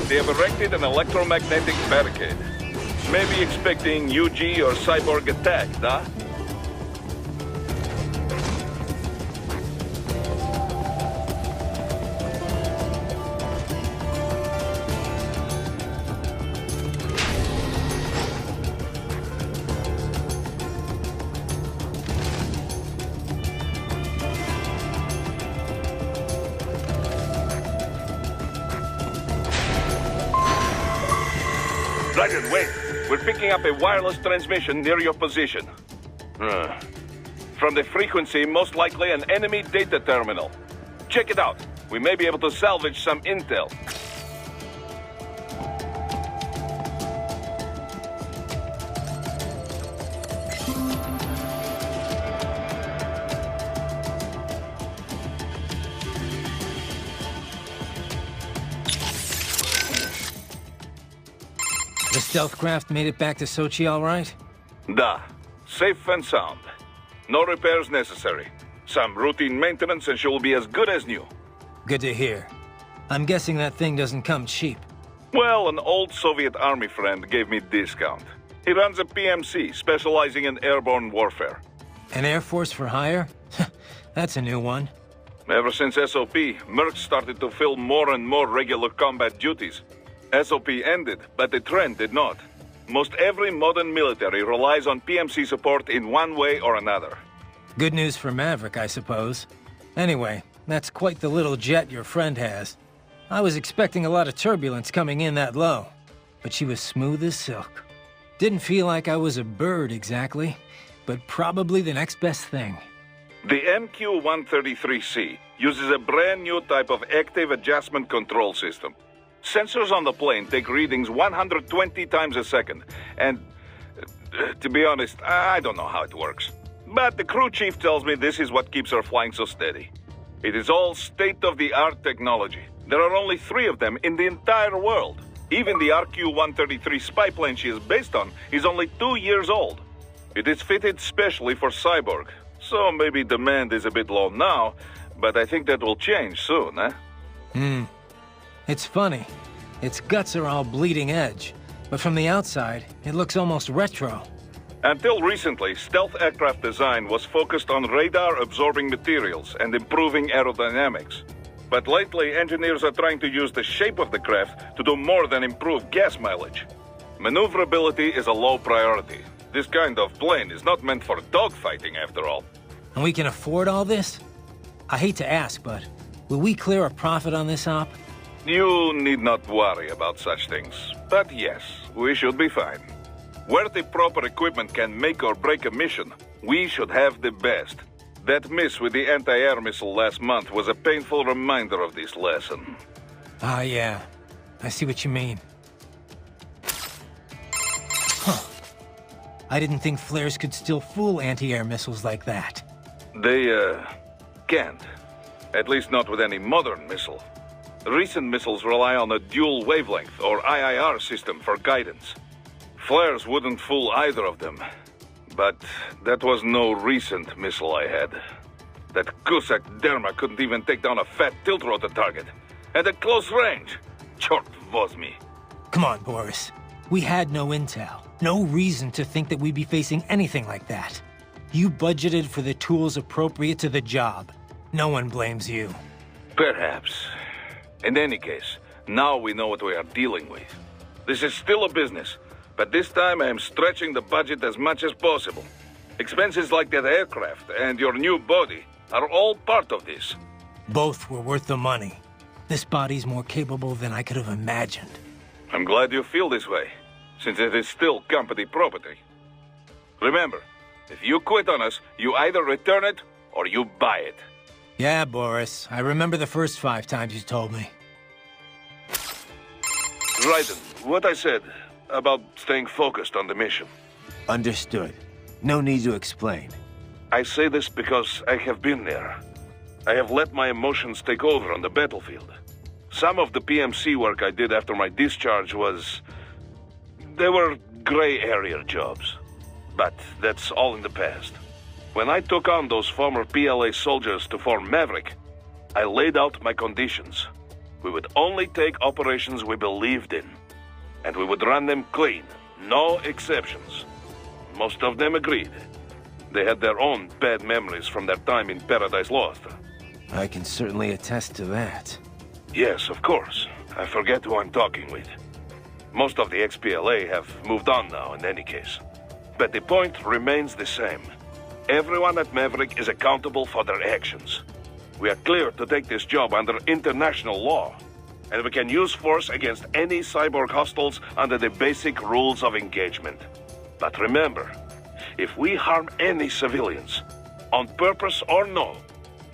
They have erected an electromagnetic barricade. Maybe expecting UG or cyborg attack, huh? Raiden, wait! We're picking up a wireless transmission near your position. From the frequency, most likely an enemy data terminal. Check it out. We may be able to salvage some intel. The stealth craft made it back to Sochi all right? Da. Safe and sound. No repairs necessary. Some routine maintenance and she will be as good as new. Good to hear. I'm guessing that thing doesn't come cheap. Well, an old Soviet army friend gave me discount. He runs a PMC specializing in airborne warfare. An Air Force for hire? That's a new one. Ever since SOP, Mercs started to fill more and more regular combat duties. SOP ended, but the trend did not. Most every modern military relies on PMC support in one way or another. Good news for Maverick, I suppose. Anyway, that's quite the little jet your friend has. I was expecting a lot of turbulence coming in that low, but she was smooth as silk. Didn't feel like I was a bird exactly, but probably the next best thing. The MQ-133C uses a brand new type of active adjustment control system. Sensors on the plane take readings 120 times a second, and to be honest, I don't know how it works. But the crew chief tells me this is what keeps her flying so steady. It is all state-of-the-art technology. There are only 3 of them in the entire world. Even the RQ-133 spy plane she is based on is only 2 years old. It is fitted specially for Cyborg, so maybe demand is a bit low now, but I think that will change soon, eh? It's funny. Its guts are all bleeding edge, but from the outside, it looks almost retro. Until recently, stealth aircraft design was focused on radar-absorbing materials and improving aerodynamics. But lately, engineers are trying to use the shape of the craft to do more than improve gas mileage. Maneuverability is a low priority. This kind of plane is not meant for dogfighting, after all. And we can afford all this? I hate to ask, but will we clear a profit on this op? You need not worry about such things. But yes, we should be fine. Where the proper equipment can make or break a mission, we should have the best. That miss with the anti-air missile last month was a painful reminder of this lesson. Ah, yeah. I see what you mean. Huh. I didn't think flares could still fool anti-air missiles like that. They, can't. At least not with any modern missile. Recent missiles rely on a dual wavelength, or IIR system, for guidance. Flares wouldn't fool either of them. But that was no recent missile I had. That Cusack Derma couldn't even take down a fat tilt-rotor target. And at close range, chort was me. Come on, Boris. We had no intel. No reason to think that we'd be facing anything like that. You budgeted for the tools appropriate to the job. No one blames you. Perhaps. In any case, now we know what we are dealing with. This is still a business, but this time I am stretching the budget as much as possible. Expenses like that aircraft and your new body are all part of this. Both were worth the money. This body's more capable than I could have imagined. I'm glad you feel this way, since it is still company property. Remember, if you quit on us, you either return it or you buy it. Yeah, Boris. I remember the first 5 times you told me. Raiden, what I said about staying focused on the mission. Understood. No need to explain. I say this because I have been there. I have let my emotions take over on the battlefield. Some of the PMC work I did after my discharge was... they were gray area jobs. But that's all in the past. When I took on those former PLA soldiers to form Maverick, I laid out my conditions. We would only take operations we believed in, and we would run them clean, no exceptions. Most of them agreed. They had their own bad memories from their time in Paradise Lost. I can certainly attest to that. Yes, of course. I forget who I'm talking with. Most of the ex-PLA have moved on now, in any case. But the point remains the same. Everyone at Maverick is accountable for their actions. We are clear to take this job under international law, and we can use force against any cyborg hostiles under the basic rules of engagement. But remember, if we harm any civilians, on purpose or no,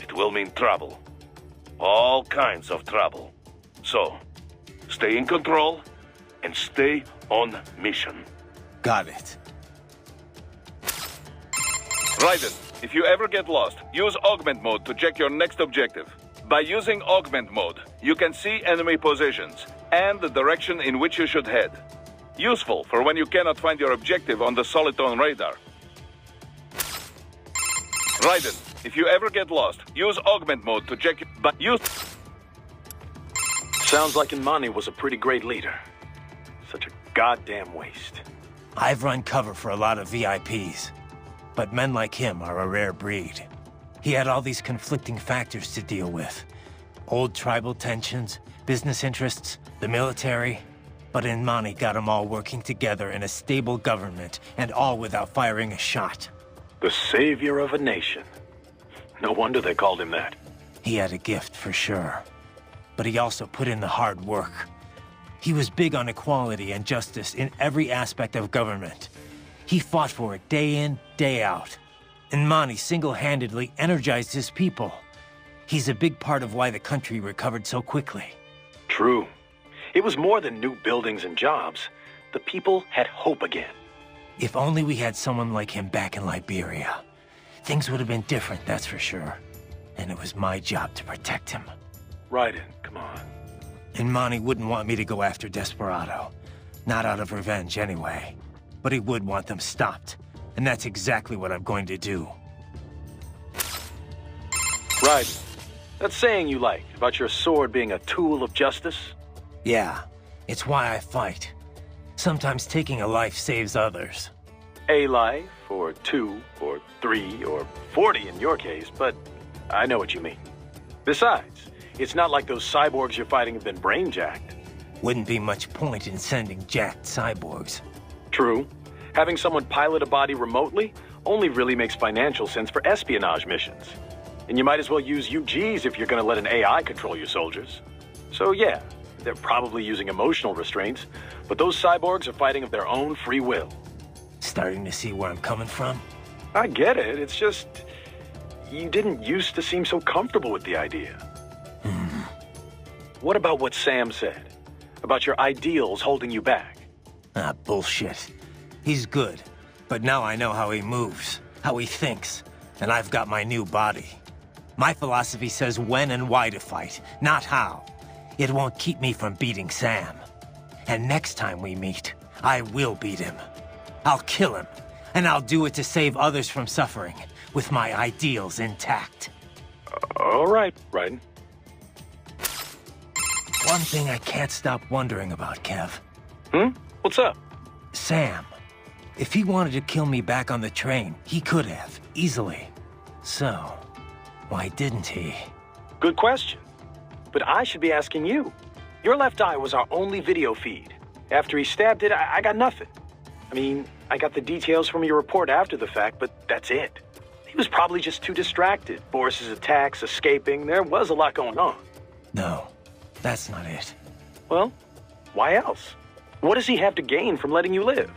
it will mean trouble. All kinds of trouble. So, stay in control and stay on mission. Got it. Raiden, if you ever get lost, use Augment Mode to check your next objective. By using Augment Mode, you can see enemy positions and the direction in which you should head. Useful for when you cannot find your objective on the Solitone radar. Raiden, if you ever get lost, use Augment Mode to check... But use... Sounds like Imani was a pretty great leader. Such a goddamn waste. I've run cover for a lot of VIPs, but men like him are a rare breed. He had all these conflicting factors to deal with. Old tribal tensions, business interests, the military. But Imani got them all working together in a stable government, and all without firing a shot. The savior of a nation. No wonder they called him that. He had a gift, for sure. But he also put in the hard work. He was big on equality and justice in every aspect of government. He fought for it day in, day out. Imani single-handedly energized his people. He's a big part of why the country recovered so quickly. True. It was more than new buildings and jobs. The people had hope again. If only we had someone like him back in Liberia. Things would have been different, that's for sure. And it was my job to protect him. Raiden, come on. Imani wouldn't want me to go after Desperado. Not out of revenge, anyway. But he would want them stopped. And that's exactly what I'm going to do. Raiden, that saying you like about your sword being a tool of justice? Yeah, it's why I fight. Sometimes taking a life saves others. A life, or 2, or 3, or 40 in your case, but I know what you mean. Besides, it's not like those cyborgs you're fighting have been brain-jacked. Wouldn't be much point in sending jacked cyborgs. True. Having someone pilot a body remotely only really makes financial sense for espionage missions. And you might as well use UGs if you're gonna let an AI control your soldiers. So yeah, they're probably using emotional restraints, but those cyborgs are fighting of their own free will. Starting to see where I'm coming from? I get it, it's just... you didn't used to seem so comfortable with the idea. What about what Sam said? About your ideals holding you back? Ah, bullshit. He's good, but now I know how he moves, how he thinks, and I've got my new body. My philosophy says when and why to fight, not how. It won't keep me from beating Sam. And next time we meet, I will beat him. I'll kill him, and I'll do it to save others from suffering, with my ideals intact. All right, Raiden. One thing I can't stop wondering about, Kev. What's up? Sam. If he wanted to kill me back on the train, he could have, easily. So, why didn't he? Good question. But I should be asking you. Your left eye was our only video feed. After he stabbed it, I got nothing. I mean, I got the details from your report after the fact, but that's it. He was probably just too distracted. Boris's attacks, escaping, there was a lot going on. No, that's not it. Well, why else? What does he have to gain from letting you live?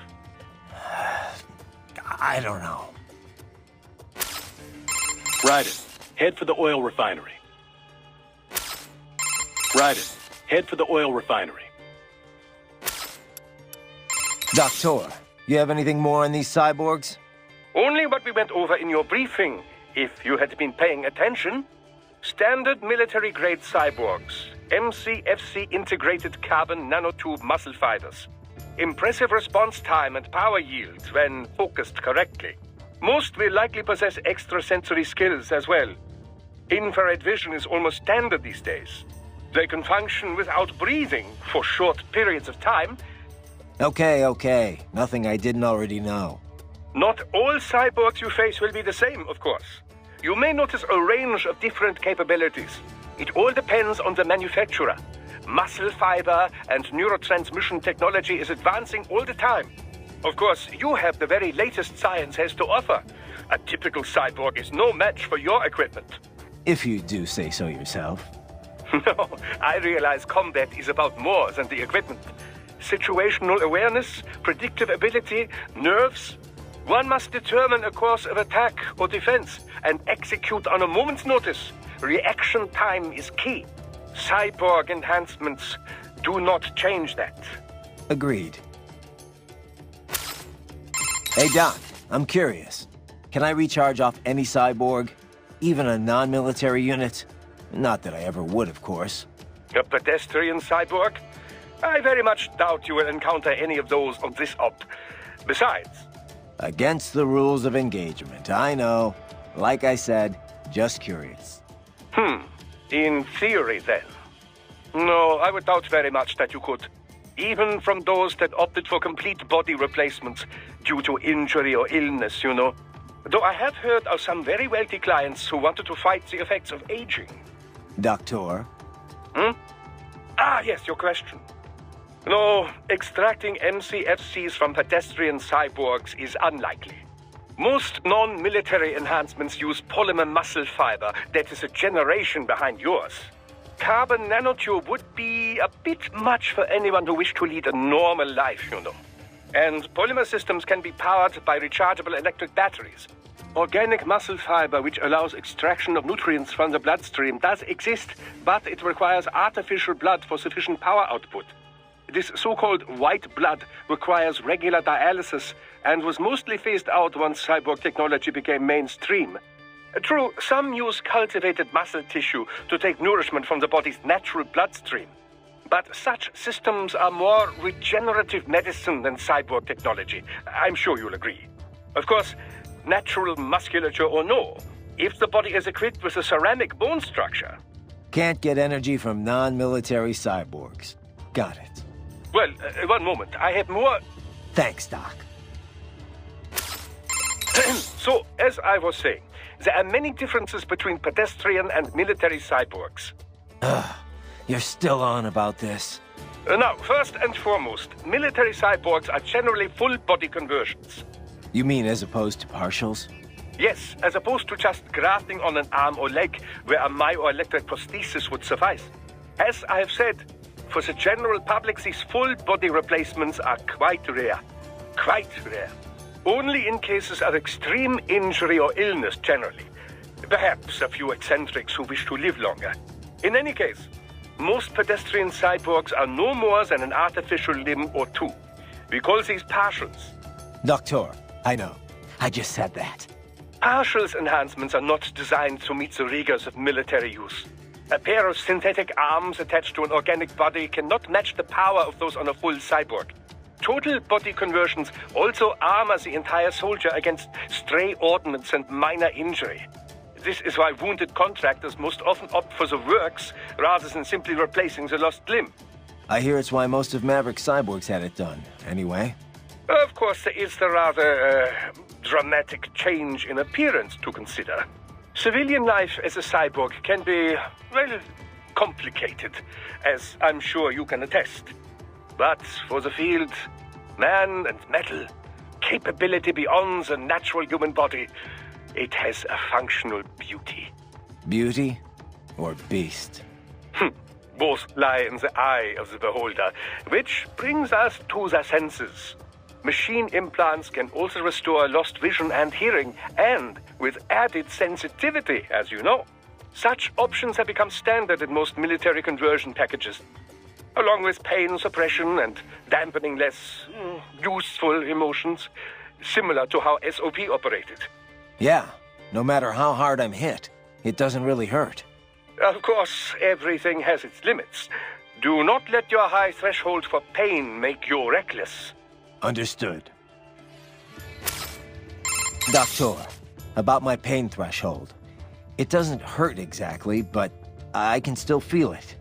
I don't know. Raiden, head for the oil refinery. Raiden, head for the oil refinery. Doctor, you have anything more on these cyborgs? Only what we went over in your briefing, if you had been paying attention. Standard military-grade cyborgs. MCFC integrated carbon nanotube muscle fighters. impressive response time and power yield when focused correctly. Most will likely possess extrasensory skills as well. Infrared vision is almost standard these days. They can function without breathing for short periods of time. Okay. Nothing I didn't already know. Not all cyborgs you face will be the same, of course. You may notice a range of different capabilities. It all depends on the manufacturer. Muscle fiber and neurotransmission technology is advancing all the time. Of course, you have the very latest science has to offer. A typical cyborg is no match for your equipment. If you do say so yourself. No, I realize combat is about more than the equipment. Situational awareness, predictive ability, nerves. One must determine a course of attack or defense and execute on a moment's notice. Reaction time is key. Cyborg enhancements do not change that. Agreed. Hey, Doc, I'm curious. Can I recharge off any cyborg? Even a non-military unit? Not that I ever would, of course. A pedestrian cyborg? I very much doubt you will encounter any of those on this op. Besides... Against the rules of engagement, I know. Like I said, just curious. In theory, then. No, I would doubt very much that you could. Even from those that opted for complete body replacements due to injury or illness, you know. Though I have heard of some very wealthy clients who wanted to fight the effects of aging. Doctor? Ah, yes, your question. No, extracting MCFCs from pedestrian cyborgs is unlikely. Most non-military enhancements use polymer muscle fiber that is a generation behind yours. Carbon nanotube would be a bit much for anyone who wished to lead a normal life, you know. And polymer systems can be powered by rechargeable electric batteries. Organic muscle fiber, which allows extraction of nutrients from the bloodstream, does exist, but it requires artificial blood for sufficient power output. This so-called white blood requires regular dialysis and was mostly phased out once cyborg technology became mainstream. True, some use cultivated muscle tissue to take nourishment from the body's natural bloodstream. But such systems are more regenerative medicine than cyborg technology. I'm sure you'll agree. Of course, natural musculature or no, if the body is equipped with a ceramic bone structure... Can't get energy from non-military cyborgs. Got it. Well, one moment. I have more... Thanks, Doc. So, as I was saying, there are many differences between pedestrian and military cyborgs. You're still on about this. Now, first and foremost, military cyborgs are generally full-body conversions. You mean as opposed to partials? Yes, as opposed to just grafting on an arm or leg where a myoelectric prosthesis would suffice. As I have said, for the general public, these full-body replacements are quite rare. Quite rare. Only in cases of extreme injury or illness, generally. Perhaps a few eccentrics who wish to live longer. In any case, most pedestrian cyborgs are no more than an artificial limb or two. We call these partials. Doctor, I know. I just said that. Partials enhancements are not designed to meet the rigors of military use. A pair of synthetic arms attached to an organic body cannot match the power of those on a full cyborg. Total body conversions also armor the entire soldier against stray ordnance and minor injury. This is why wounded contractors most often opt for the works rather than simply replacing the lost limb. I hear it's why most of Maverick cyborgs had it done, anyway. Of course, there is the rather dramatic change in appearance to consider. Civilian life as a cyborg can be, well, complicated, as I'm sure you can attest. But for the field, man and metal, capability beyond the natural human body, it has a functional beauty. Beauty or beast? Both lie in the eye of the beholder, which brings us to the senses. Machine implants can also restore lost vision and hearing, and with added sensitivity, as you know. Such options have become standard in most military conversion packages, along with pain suppression and dampening less useful emotions, similar to how SOP operated. Yeah, no matter how hard I'm hit, it doesn't really hurt. Of course, everything has its limits. Do not let your high threshold for pain make you reckless. Understood. Doctor, about my pain threshold. It doesn't hurt exactly, but I can still feel it.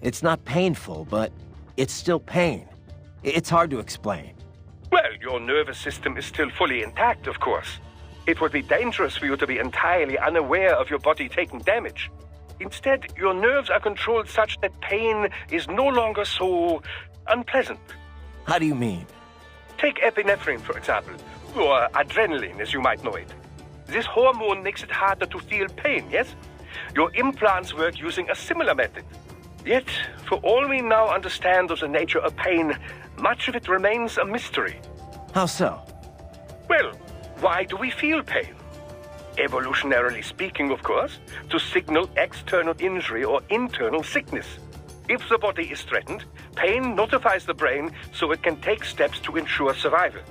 It's not painful, but it's still pain. It's hard to explain. Well, your nervous system is still fully intact, of course. It would be dangerous for you to be entirely unaware of your body taking damage. Instead, your nerves are controlled such that pain is no longer so unpleasant. How do you mean? Take epinephrine, for example, or adrenaline, as you might know it. This hormone makes it harder to feel pain, yes? Your implants work using a similar method. Yet, for all we now understand of the nature of pain, much of it remains a mystery. How so? Well, why do we feel pain? Evolutionarily speaking, of course, to signal external injury or internal sickness. If the body is threatened, pain notifies the brain so it can take steps to ensure survival.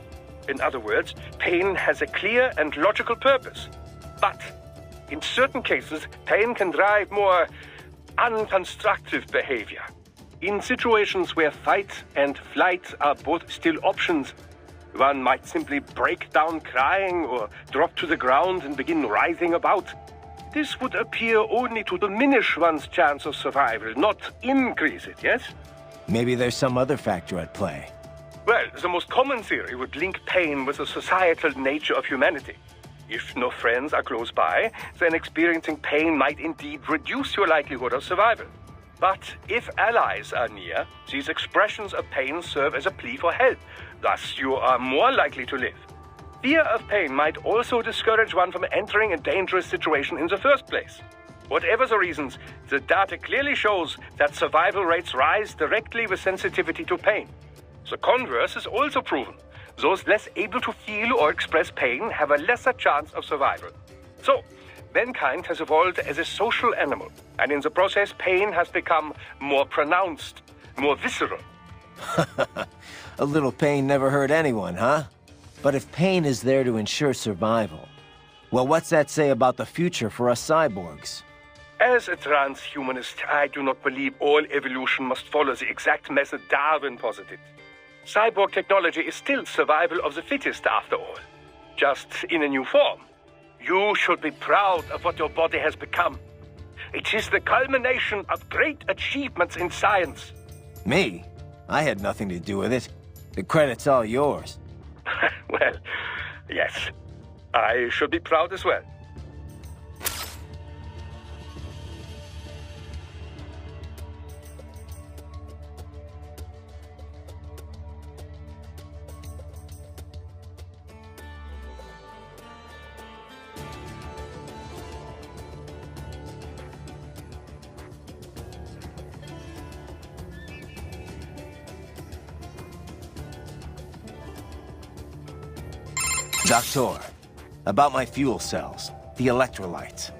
In other words, pain has a clear and logical purpose. But in certain cases, pain can drive more unconstructive behavior. In situations where fight and flight are both still options, one might simply break down crying or drop to the ground and begin writhing about. This would appear only to diminish one's chance of survival, not increase it, yes? Maybe there's some other factor at play. Well, the most common theory would link pain with the societal nature of humanity. If no friends are close by, then experiencing pain might indeed reduce your likelihood of survival. But if allies are near, these expressions of pain serve as a plea for help. Thus, you are more likely to live. Fear of pain might also discourage one from entering a dangerous situation in the first place. Whatever the reasons, the data clearly shows that survival rates rise directly with sensitivity to pain. The converse is also proven. Those less able to feel or express pain have a lesser chance of survival. So, mankind has evolved as a social animal, and in the process, pain has become more pronounced, more visceral. A little pain never hurt anyone, huh? But if pain is there to ensure survival, well, what's that say about the future for us cyborgs? As a transhumanist, I do not believe all evolution must follow the exact method Darwin posited. Cyborg technology is still survival of the fittest, after all. Just in a new form. You should be proud of what your body has become. It is the culmination of great achievements in science. Me? I had nothing to do with it. The credit's all yours. Well, yes. I should be proud as well. Doctor, about my fuel cells, the electrolytes.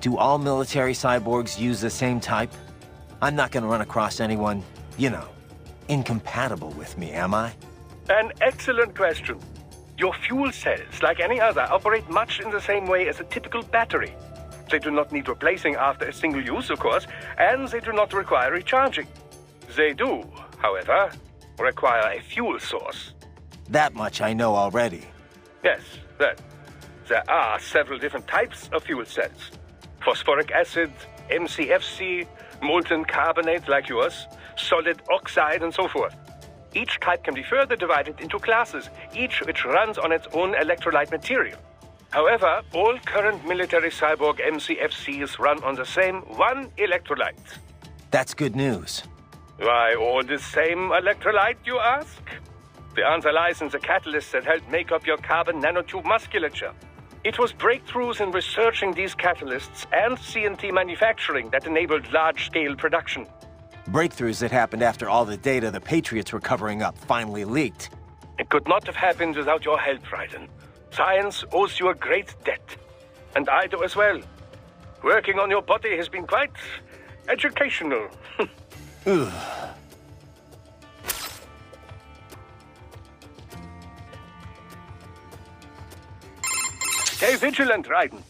Do all military cyborgs use the same type? I'm not gonna run across anyone, you know, incompatible with me, am I? An excellent question. Your fuel cells, like any other, operate much in the same way as a typical battery. They do not need replacing after a single use, of course, and they do not require recharging. They do, however, require a fuel source. That much I know already. Yes, well, there are several different types of fuel cells. Phosphoric acid, MCFC, molten carbonate like yours, solid oxide, and so forth. Each type can be further divided into classes, each which runs on its own electrolyte material. However, all current military cyborg MCFCs run on the same one electrolyte. That's good news. Why all the same electrolyte, you ask? The answer lies in the catalysts that help make up your carbon nanotube musculature. It was breakthroughs in researching these catalysts and CNT manufacturing that enabled large-scale production. Breakthroughs that happened after all the data the Patriots were covering up finally leaked. It could not have happened without your help, Raiden. Science owes you a great debt. And I do as well. Working on your body has been quite educational. Ugh. Stay vigilant, Raiden.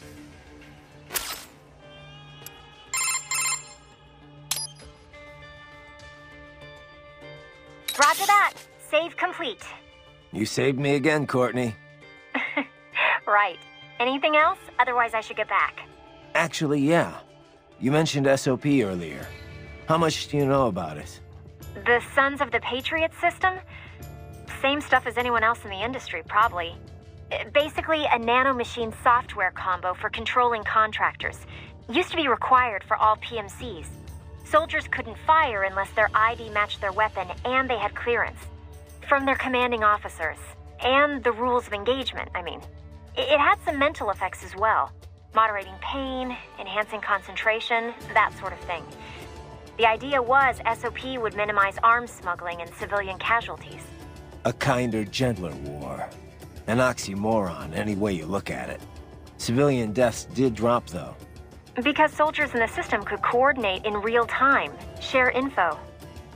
Sweet. You saved me again, Courtney. Right. Anything else? Otherwise, I should get back. Actually, yeah. You mentioned SOP earlier. How much do you know about it? The Sons of the Patriot system? Same stuff as anyone else in the industry, probably. Basically, a nanomachine software combo for controlling contractors. Used to be required for all PMCs. Soldiers couldn't fire unless their ID matched their weapon and they had clearance. From their commanding officers. And the rules of engagement, I mean. It had some mental effects as well. Moderating pain, enhancing concentration, that sort of thing. The idea was SOP would minimize arms smuggling and civilian casualties. A kinder, gentler war. An oxymoron, any way you look at it. Civilian deaths did drop, though. Because soldiers in the system could coordinate in real time, share info.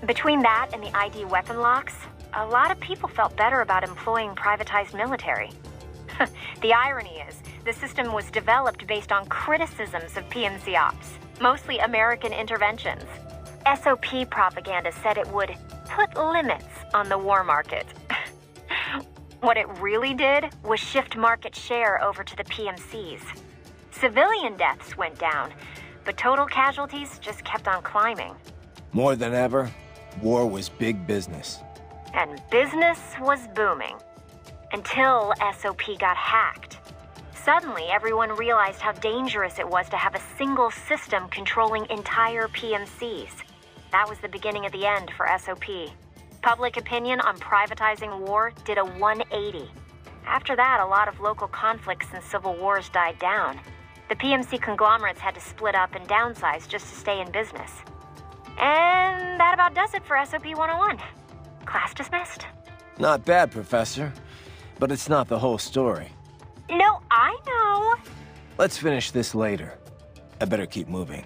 Between that and the ID weapon locks, a lot of people felt better about employing privatized military. The irony is, the system was developed based on criticisms of PMC ops, mostly American interventions. SOP propaganda said it would put limits on the war market. What it really did was shift market share over to the PMCs. Civilian deaths went down, but total casualties just kept on climbing. More than ever, war was big business. And business was booming. Until SOP got hacked. Suddenly, everyone realized how dangerous it was to have a single system controlling entire PMCs. That was the beginning of the end for SOP. Public opinion on privatizing war did a 180. After that, a lot of local conflicts and civil wars died down. The PMC conglomerates had to split up and downsize just to stay in business. And that about does it for SOP 101. Class dismissed. Not bad, Professor. But it's not the whole story. No, I know. Let's finish this later. I better keep moving.